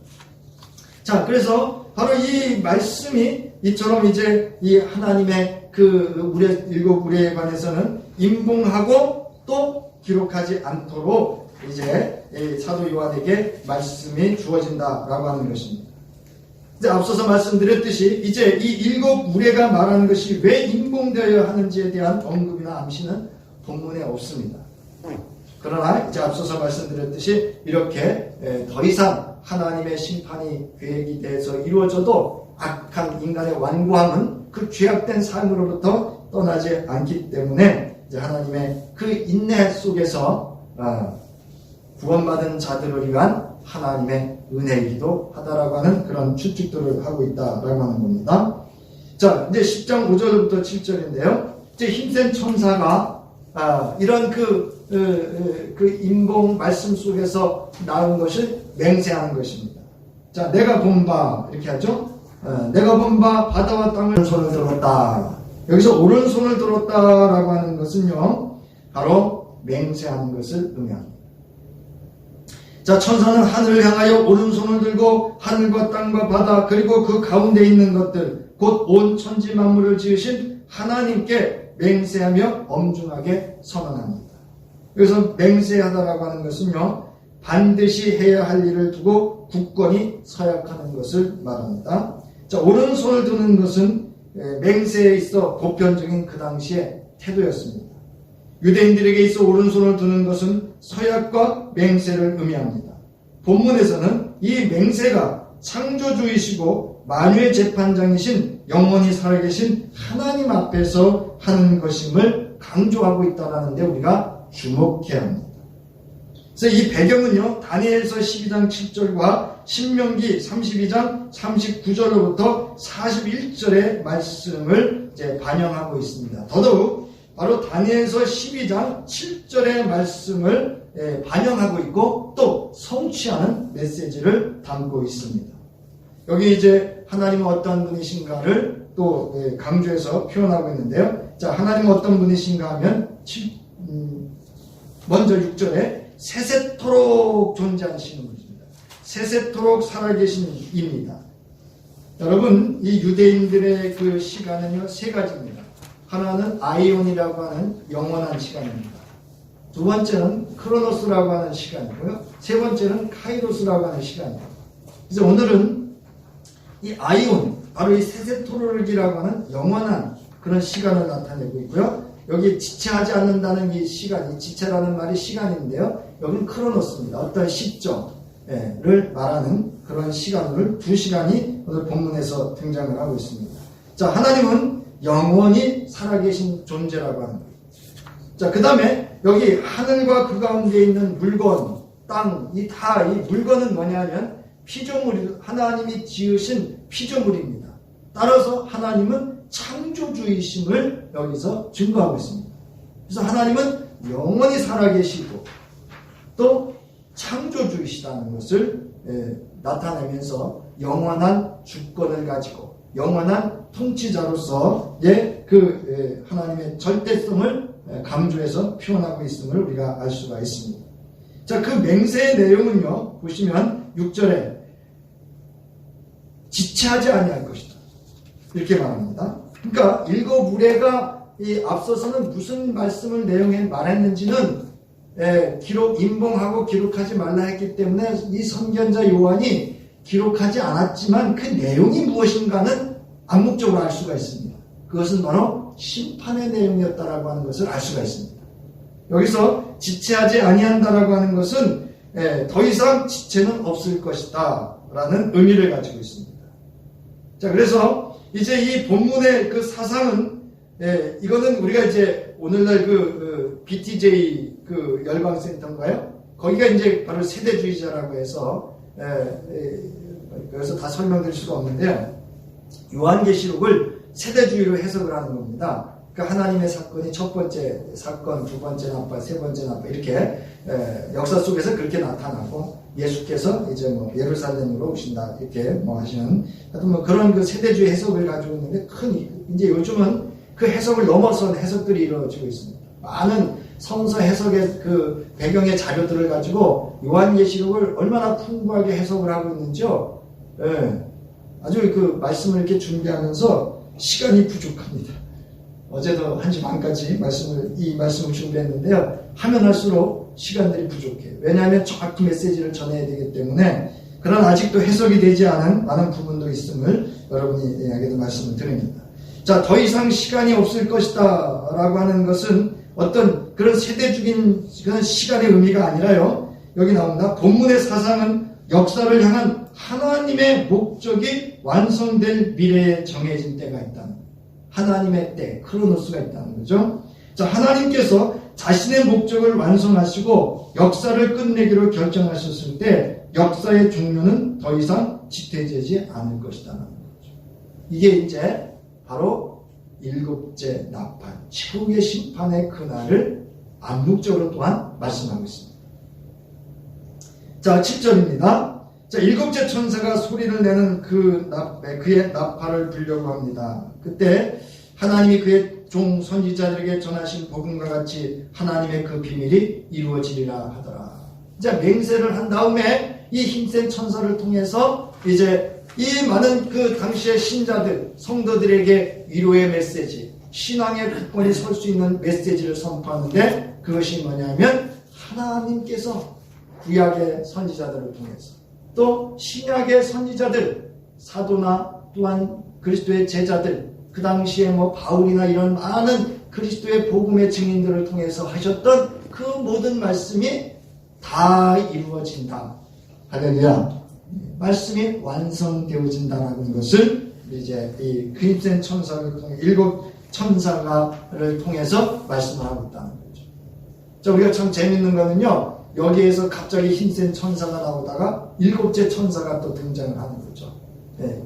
[SPEAKER 1] 자, 그래서 바로 이 말씀이 이처럼 이제 이 하나님의 그 일곱 우레에 관해서는 인봉하고 또 기록하지 않도록 이제 사도 요한에게 말씀이 주어진다라고 하는 것입니다. 이제 앞서서 말씀드렸듯이 이제 이 일곱 우레가 말하는 것이 왜 인봉되어야 하는지에 대한 언급이나 암시는 본문에 없습니다. 그러나 이제 앞서서 말씀드렸듯이 이렇게 더 이상 하나님의 심판이 계획이 돼서 이루어져도 악한 인간의 완고함은 그 죄악된 삶으로부터 떠나지 않기 때문에 이제 하나님의 그 인내 속에서 구원받은 자들을 위한 하나님의 은혜이기도 하다라고 하는 그런 추측들을 하고 있다라고 하는 겁니다. 자, 이제 10장 5절부터 7절인데요. 이제 힘센 천사가 이런 그 인봉 말씀 속에서 나온 것을 맹세하는 것입니다. 자, 내가 본 바 이렇게 하죠. 내가 본 바 바다와 땅을 손을 들었다. 여기서 오른손을 들었다라고 하는 것은요, 바로 맹세하는 것을 의미합니다. 자, 천사는 하늘을 향하여 오른손을 들고 하늘과 땅과 바다 그리고 그 가운데 있는 것들 곧 온 천지 만물을 지으신 하나님께 맹세하며 엄중하게 선언합니다. 여기서 맹세하다라고 하는 것은요, 반드시 해야 할 일을 두고 굳건히 서약하는 것을 말합니다. 자, 오른손을 드는 것은 맹세에 있어 보편적인 그 당시의 태도였습니다. 유대인들에게 있어 오른손을 드는 것은 서약과 맹세를 의미합니다. 본문에서는 이 맹세가 창조주이시고 만유의 재판장이신 영원히 살아계신 하나님 앞에서 하는 것임을 강조하고 있다는데 우리가 주목해야 합니다. 그래서 이 배경은요, 다니엘서 12장 7절과 신명기 32장 39절로부터 41절의 말씀을 이제 반영하고 있습니다. 더더욱 바로 다니엘서 12장 7절의 말씀을 반영하고 있고 또 성취하는 메시지를 담고 있습니다. 여기 이제 하나님은 어떤 분이신가를 또 강조해서 표현하고 있는데요. 자, 하나님은 어떤 분이신가 하면 먼저 6절에 세세토록 존재하시는 분입니다. 세세토록 살아계신 입니다. 여러분, 이 유대인들의 그 시간은요, 세 가지입니다. 하나는 아이온이라고 하는 영원한 시간입니다. 두 번째는 크로노스라고 하는 시간이고요. 세 번째는 카이로스라고 하는 시간입니다. 그래서 오늘은 이 바로 이 세세토르기라고 하는 영원한 그런 시간을 나타내고 있고요. 여기 지체하지 않는다는 이 시간, 이 지체라는 말이 시간인데요. 여기는 크로노스입니다. 어떤 시점을 말하는 그런 시간을 2시간이 오늘 본문에서 등장을 하고 있습니다. 자, 하나님은 영원히 살아계신 존재라고 하는 거예요. 자, 그 다음에 여기 하늘과 그 가운데 있는 물건, 땅, 이 물건은 뭐냐면 피조물, 하나님이 지으신 피조물입니다. 따라서 하나님은 창조주이심을 여기서 증거하고 있습니다. 그래서 하나님은 영원히 살아계시고 또 창조주이시다는 것을 나타내면서 영원한 주권을 가지고 영원한 통치자로서의 하나님의 절대성을 강조해서 표현하고 있음을 우리가 알 수가 있습니다. 자, 그 맹세의 내용은요, 보시면 6절에 지체하지 아니할 것이다, 이렇게 말합니다. 그러니까 일거무례가 이 앞서서는 무슨 말씀을 내용에 말했는지는 임봉하고 기록하지 말라 했기 때문에 이 선견자 요한이 기록하지 않았지만 그 내용이 무엇인가는 암묵적으로 알 수가 있습니다. 그것은 바로 심판의 내용이었다라고 하는 것을 알 수가 있습니다. 여기서 지체하지 아니한다라고 하는 것은 더 이상 지체는 없을 것이다 라는 의미를 가지고 있습니다. 자, 그래서 이제 이 본문의 그 사상은 이거는 우리가 이제 오늘날 BTJ 열방센터인가요? 거기가 이제 바로 세대주의자라고 해서 그래서 다 설명드릴 수가 없는데요. 요한계시록을 세대주의로 해석을 하는 겁니다. 그러니까 하나님의 사건이 첫 번째 사건, 두 번째 나팔, 세 번째 나팔 이렇게 역사 속에서 그렇게 나타나고 예수께서 이제 예루살렘으로 오신다 이렇게 하시는 하여튼 그런 그 세대주의 해석을 가지고 있는데 이제 요즘은 그 해석을 넘어선 해석들이 이루어지고 있습니다. 많은 성서 해석의 그 배경의 자료들을 가지고 요한계시록을 얼마나 풍부하게 해석을 하고 있는지요. 아주 그 말씀을 이렇게 준비하면서 시간이 부족합니다. 어제도 1시 반까지 이 말씀을 준비했는데요. 하면 할수록 시간들이 부족해요. 왜냐하면 정확히 메시지를 전해야 되기 때문에. 그러나 아직도 해석이 되지 않은 많은 부분도 있음을 여러분에게도 말씀을 드립니다. 자, 더 이상 시간이 없을 것이다 라고 하는 것은 어떤 그런 세대적인 그런 시간의 의미가 아니라요. 여기 나옵니다. 본문의 사상은 역사를 향한 하나님의 목적이 완성될 미래에 정해진 때가 있다는, 하나님의 때, 크로노스가 있다는 거죠. 자, 하나님께서 자신의 목적을 완성하시고 역사를 끝내기로 결정하셨을 때 역사의 종료는 더 이상 지체되지 않을 것이라는 거죠. 이게 이제 바로 일곱째 나팔, 최후의 심판의 그날을 암묵적으로 또한 말씀하고 있습니다. 자, 7절입니다. 자, 일곱째 천사가 소리를 내는 그의 나팔을 불려고 합니다. 그때 하나님이 그의 종 선지자들에게 전하신 복음과 같이 하나님의 그 비밀이 이루어지리라 하더라. 이제 맹세를 한 다음에 이 힘센 천사를 통해서 이제 이 많은 그 당시의 신자들, 성도들에게 위로의 메시지, 신앙의 굳건히 설 수 있는 메시지를 선포하는데 그것이 뭐냐면 하나님께서 구약의 선지자들을 통해서 또 신약의 선지자들, 사도나 또한 그리스도의 제자들, 그 당시에 바울이나 이런 많은 그리스도의 복음의 증인들을 통해서 하셨던 그 모든 말씀이 다 이루어진다. 할렐루야. 말씀이 완성되어진다는 것을 이제 이 힘센 천사를 통해 일곱 천사를 통해서 말씀을 하고 있다는 거죠. 자, 우리가 참 재밌는 거는요. 여기에서 갑자기 힘센 천사가 나오다가 일곱째 천사가 또 등장을 하는 거죠.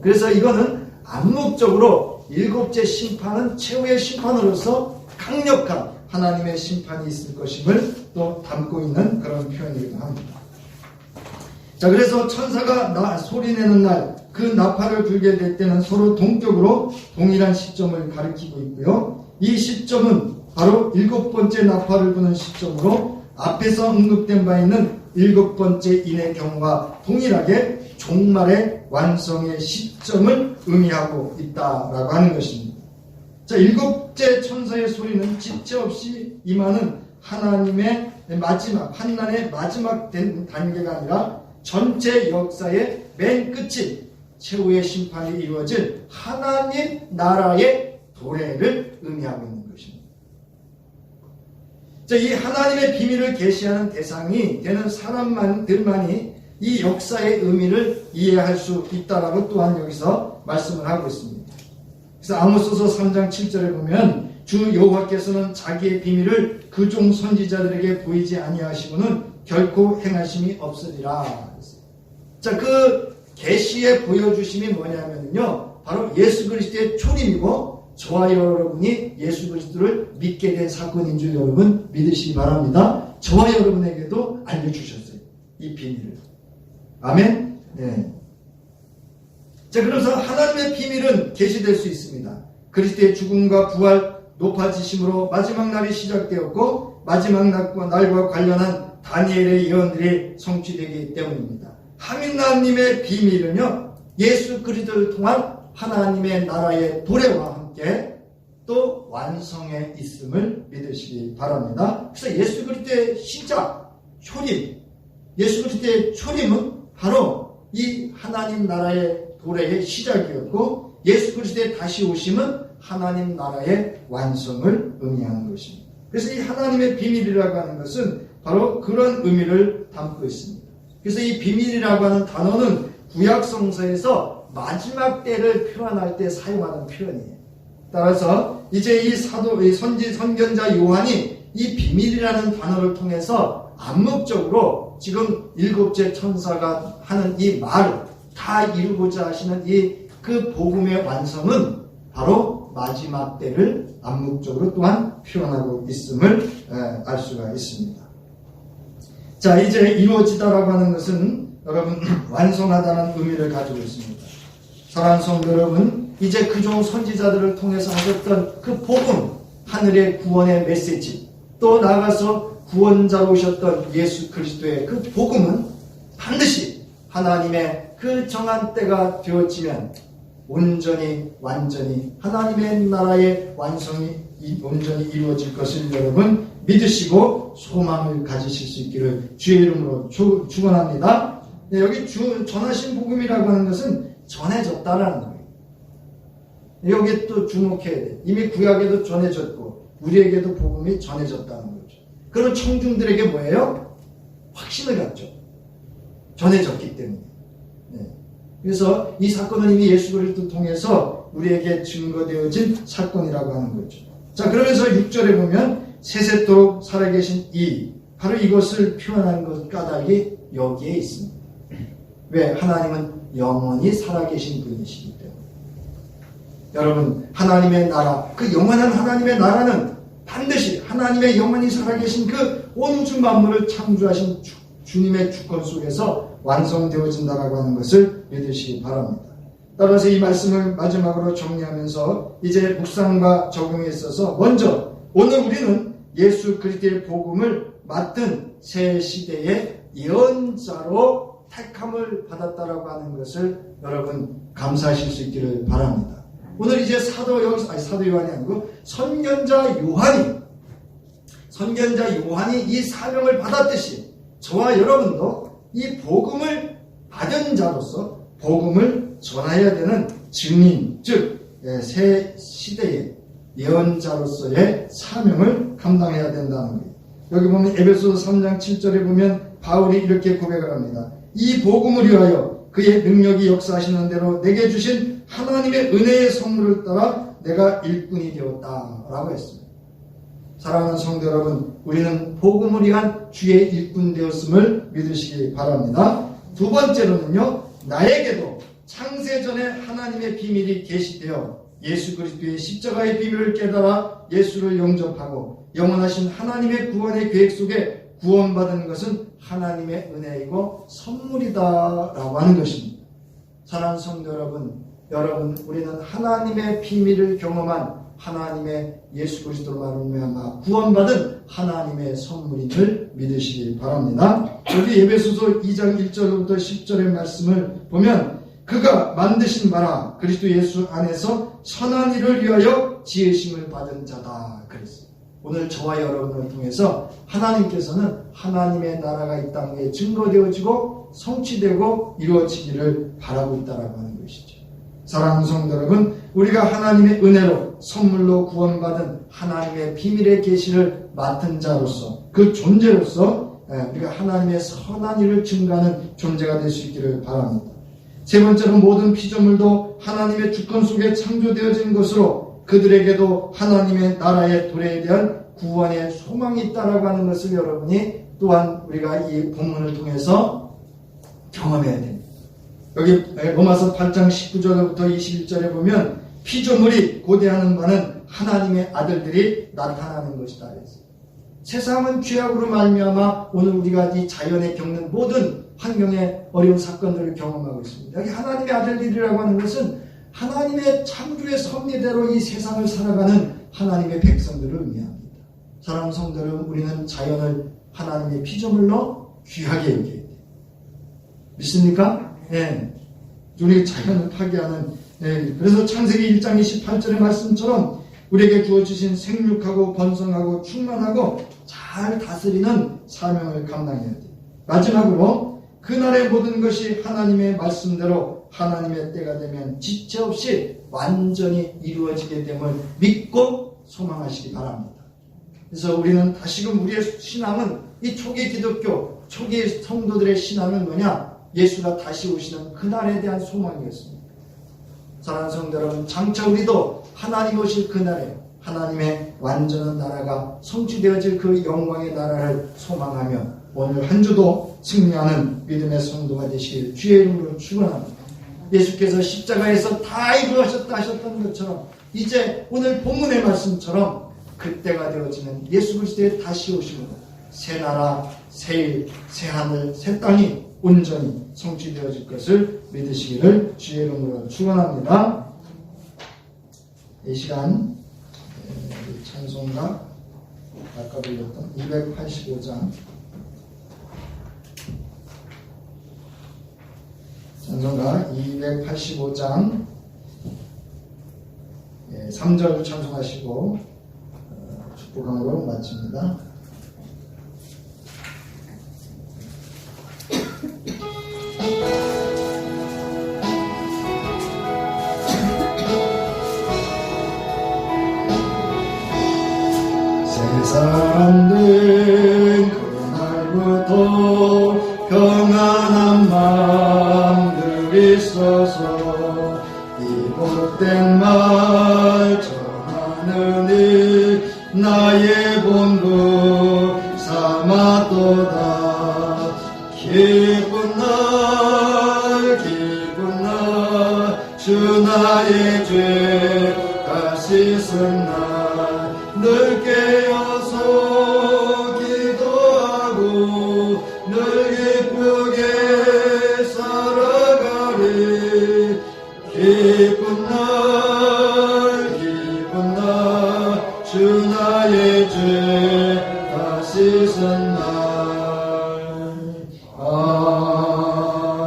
[SPEAKER 1] 그래서 이거는 암묵적으로 일곱째 심판은 최후의 심판으로서 강력한 하나님의 심판이 있을 것임을 또 담고 있는 그런 표현이기도 합니다. 자, 그래서 천사가 소리내는 날 그 나팔을 불게 될 때는 서로 동격으로 동일한 시점을 가리키고 있고요. 이 시점은 바로 일곱 번째 나팔을 부는 시점으로 앞에서 언급된 바 있는 일곱 번째 인의 경우와 동일하게 종말의 완성의 시점을 의미하고 있다라고 하는 것입니다. 자, 일곱째 천사의 소리는 지체 없이 임하는 하나님의 마지막, 환난의 마지막 단계가 아니라 전체 역사의 맨 끝인 최후의 심판이 이루어질 하나님 나라의 도래를 의미하고 있는 것입니다. 자, 이 하나님의 비밀을 계시하는 대상이 되는 사람들만이 이 역사의 의미를 이해할 수 있다라고 또한 여기서 말씀을 하고 있습니다. 그래서 아모스서 3장 7절에 보면 주 여호와께서는 자기의 비밀을 그 종 선지자들에게 보이지 아니하시고는 결코 행하심이 없으리라. 자, 그 계시의 보여주심이 뭐냐면요, 바로 예수 그리스도의 초림이고 저와 여러분이 예수 그리스도를 믿게 된 사건인 줄 여러분 믿으시기 바랍니다. 저와 여러분에게도 알려주셨어요, 이 비밀을. 아멘. 네. 자, 그래서 하나님의 비밀은 계시될 수 있습니다. 그리스도의 죽음과 부활, 높아지심으로 마지막 날이 시작되었고 마지막 날과 관련한 다니엘의 예언들이 성취되기 때문입니다. 하나님의 비밀은요, 예수 그리스도를 통한 하나님의 나라의 도래와 함께 또 완성에 있음을 믿으시기 바랍니다. 그래서 예수 그리스도의 시작, 초림, 예수 그리스도의 초림은 바로 이 하나님 나라의 도래의 시작이었고 예수 그리스도의 다시 오심은 하나님 나라의 완성을 의미하는 것입니다. 그래서 이 하나님의 비밀이라고 하는 것은 바로 그런 의미를 담고 있습니다. 그래서 이 비밀이라고 하는 단어는 구약 성서에서 마지막 때를 표현할 때 사용하는 표현이에요. 따라서 이제 이 선견자 요한이 이 비밀이라는 단어를 통해서 암묵적으로 지금 일곱째 천사가 하는 이 말을 다 이루고자 하시는 그 복음의 완성은 바로 마지막 때를 암묵적으로 또한 표현하고 있음을 알 수가 있습니다. 자, 이제 이루어지다라고 하는 것은 여러분 완성하다는 의미를 가지고 있습니다. 사랑하는 성도 여러분, 이제 그종 선지자들을 통해서 하셨던 그 복음, 하늘의 구원의 메시지, 또 나아가서 구원자로 오셨던 예수 그리스도의 그 복음은 반드시 하나님의 그 정한 때가 되어지면 온전히 완전히 하나님의 나라의 완성이 온전히 이루어질 것을 여러분 믿으시고 소망을 가지실 수 있기를 주의 이름으로 축원합니다. 여기 전하신 복음이라고 하는 것은 전해졌다라는 거예요. 여기 또 주목해야 돼. 이미 구약에도 전해졌고 우리에게도 복음이 전해졌다는 거죠. 그런 청중들에게 뭐예요? 확신을 갖죠. 전해졌기 때문에. 네. 그래서 이 사건은 이미 예수 그리스도를 통해서 우리에게 증거되어진 사건이라고 하는 거죠. 자, 그러면서 6절에 보면 세세토록 살아계신 바로 이것을 표현한 것 까닭이 여기에 있습니다. 왜? 하나님은 영원히 살아계신 분이시기 때문에. 여러분, 하나님의 나라, 그 영원한 하나님의 나라는 반드시 하나님의 영원히 살아계신 그 온 우주 만물을 창조하신 주님의 주권 속에서 완성되어진다라고 하는 것을 믿으시기 바랍니다. 따라서 이 말씀을 마지막으로 정리하면서 이제 묵상과 적용에 있어서 먼저 오늘 우리는 예수 그리스도의 복음을 맡은 새 시대의 예언자로 택함을 받았다라고 하는 것을 여러분 감사하실 수 있기를 바랍니다. 오늘 이제 사도 요한이 아니고 선견자 요한이 이 사명을 받았듯이 저와 여러분도 이 복음을 받은 자로서 복음을 전해야 되는 증인, 즉 새 시대의 예언자로서의 사명을 감당해야 된다는 거예요. 여기 보면 에베소서 3장 7절에 보면 바울이 이렇게 고백을 합니다. 이 복음을 위하여 그의 능력이 역사하시는 대로 내게 주신 하나님의 은혜의 선물을 따라 내가 일꾼이 되었다라고 했습니다. 사랑하는 성도 여러분, 우리는 복음을 위한 주의 일꾼 되었음을 믿으시기 바랍니다. 두 번째로는요, 나에게도 창세전에 하나님의 비밀이 계시되어 예수 그리스도의 십자가의 비밀을 깨달아 예수를 영접하고 영원하신 하나님의 구원의 계획 속에 구원받은 것은 하나님의 은혜이고 선물이다라고 하는 것입니다. 사랑하는 성도 여러분, 우리는 하나님의 비밀을 경험한 하나님의 예수 그리스도로 말미암아 구원받은 하나님의 선물임을 믿으시기 바랍니다. 여기 에베소서 2장 1절부터 10절의 말씀을 보면 그가 만드신 바라 그리스도 예수 안에서 선한 일을 위하여 지으심을 받은 자다 그랬어요. 오늘 저와 여러분을 통해서 하나님께서는 하나님의 나라가 이 땅에 증거되어지고 성취되고 이루어지기를 바라고 있다라고 하는 것이죠. 사랑하는 성도 여러분, 우리가 하나님의 은혜로 선물로 구원받은 하나님의 비밀의 계시를 맡은 자로서 그 존재로서 우리가 하나님의 선한 일을 증거하는 존재가 될 수 있기를 바랍니다. 세 번째로 모든 피조물도 하나님의 주권 속에 창조되어진 것으로 그들에게도 하나님의 나라의 도래에 대한 구원의 소망이 있다라고 하는 것을 여러분이 또한 우리가 이 본문을 통해서 경험해야 됩니다. 여기 로마서 8장 19절부터 21절에 보면 피조물이 고대하는 바는 하나님의 아들들이 나타나는 것이다 했어요. 세상은 죄악으로 말미암아 오늘 우리가 이 자연에 겪는 모든 환경의 어려운 사건들을 경험하고 있습니다. 여기 하나님의 아들들이라고 하는 것은 하나님의 창조의 섭리대로 이 세상을 살아가는 하나님의 백성들을 의미합니다. 사랑하는 성도들, 우리는 자연을 하나님의 피조물로 귀하게 여겨야 돼요. 믿습니까? 네. 우리 자연을 파괴하는, 그래서 창세기 1장 28절의 말씀처럼 우리에게 주어주신 생육하고 번성하고 충만하고 잘 다스리는 사명을 감당해야 돼요. 마지막으로 그날의 모든 것이 하나님의 말씀대로 하나님의 때가 되면 지체 없이 완전히 이루어지게 됨을 믿고 소망하시기 바랍니다. 그래서 우리는 다시금 우리의 신앙은 이 초기 기독교, 초기 성도들의 신앙은 뭐냐? 예수가 다시 오시는 그날에 대한 소망이었습니다. 사랑하는 성도 여러분, 장차 우리도 하나님 오실 그날에 하나님의 완전한 나라가 성취되어질 그 영광의 나라를 소망하며 오늘 한 주도 승리하는 믿음의 성도가 되시길 주의 이름으로 축원합니다. 예수께서 십자가에서 다 이루어졌다 하셨던 것처럼 이제 오늘 본문의 말씀처럼 그때가 되어지는 예수 그리스도의 다시 오심으로 새 나라, 새 일, 새 하늘, 새 땅이 온전히 성취되어질 것을 믿으시기를 주의 이름으로 축원합니다. 이 시간 찬송가 아까 불렀던 285장 찬송가 285장 3절 찬송하시고 축복함으로 마칩니다.
[SPEAKER 2] 사람들 그날부터 평안한 마음들 있어서 이 복된 말 전하느니 나의 본부 삼았도다. 기쁜 날 주 나의 죄가 씻은 날 늘 깨어서 기도하고 늘 기쁘게 살아가리. 기쁜 날 주 나의 죄가 씻은 날.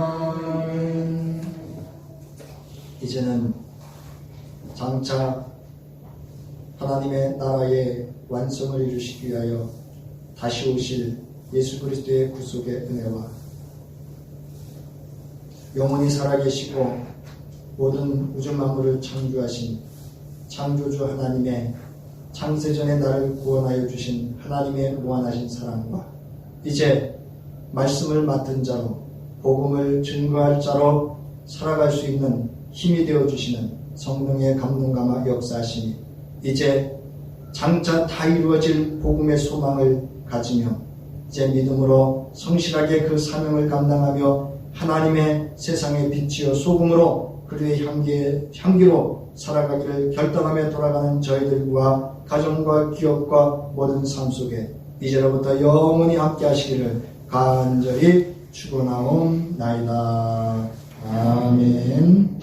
[SPEAKER 2] 아멘.
[SPEAKER 1] 이제는 장차 하나님의 나라의 완성을 이루시기 위하여 다시 오실 예수 그리스도의 구속의 은혜와 영원히 살아계시고 모든 우주 만물을 창조하신 창조주 하나님의 창세전에 나를 구원하여 주신 하나님의 무한하신 사랑과 이제 말씀을 맡은 자로 복음을 증거할 자로 살아갈 수 있는 힘이 되어 주시는 성령의 감동감화 역사하시니 이제 장차 다 이루어질 복음의 소망을 가지며 이제 믿음으로 성실하게 그 사명을 감당하며 하나님의 세상의 빛이요 소금으로 그리의 향기로 살아가기를 결단하며 돌아가는 저희들과 가정과 기업과 모든 삶 속에 이제로부터 영원히 함께 하시기를 간절히 축원하옵나이다. 아멘.